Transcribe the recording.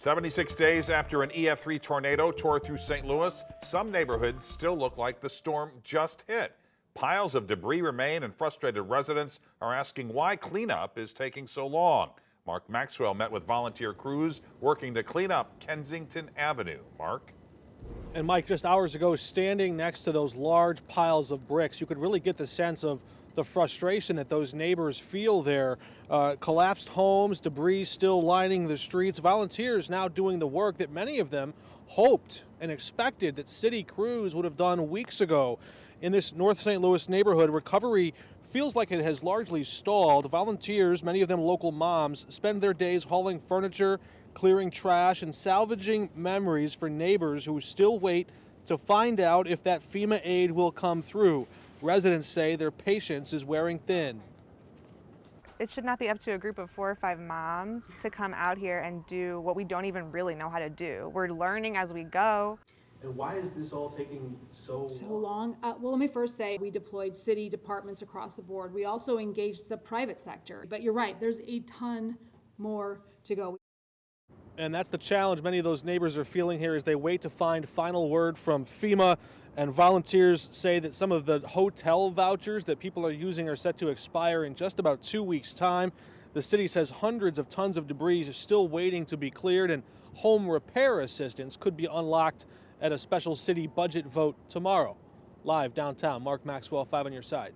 76 days after an EF3 tornado tore through St. Louis, some neighborhoods still look like the storm just hit. Piles of debris remain, and frustrated residents are asking why cleanup is taking so long. Mark Maxwell met with volunteer crews working to clean up Kensington Avenue. Mark? And Mike, just hours ago, standing next to those large piles of bricks, you could really get the sense of the frustration that those neighbors feel there. Collapsed homes, debris still lining the streets. Volunteers now doing the work that many of them hoped and expected that city crews would have done weeks ago. In this North St. Louis neighborhood, recovery feels like it has largely stalled. Volunteers, many of them local moms, spend their days hauling furniture, clearing trash, and salvaging memories for neighbors who still wait to find out if that FEMA aid will come through. Residents say their patience is wearing thin. It should not be up to a group of 4 or 5 moms to come out here and do what we don't even really know how to do. We're learning as we go. And why is this all taking so long? Well, let me first say we deployed city departments across the board. We also engaged the private sector. But you're right, there's a ton more to go. And that's the challenge many of those neighbors are feeling here as they wait to find final word from FEMA. And volunteers say that some of the hotel vouchers that people are using are set to expire in just about 2 weeks' time. The city says hundreds of tons of debris are still waiting to be cleared, and home repair assistance could be unlocked at a special city budget vote tomorrow. Live downtown, Mark Maxwell, 5 on your side.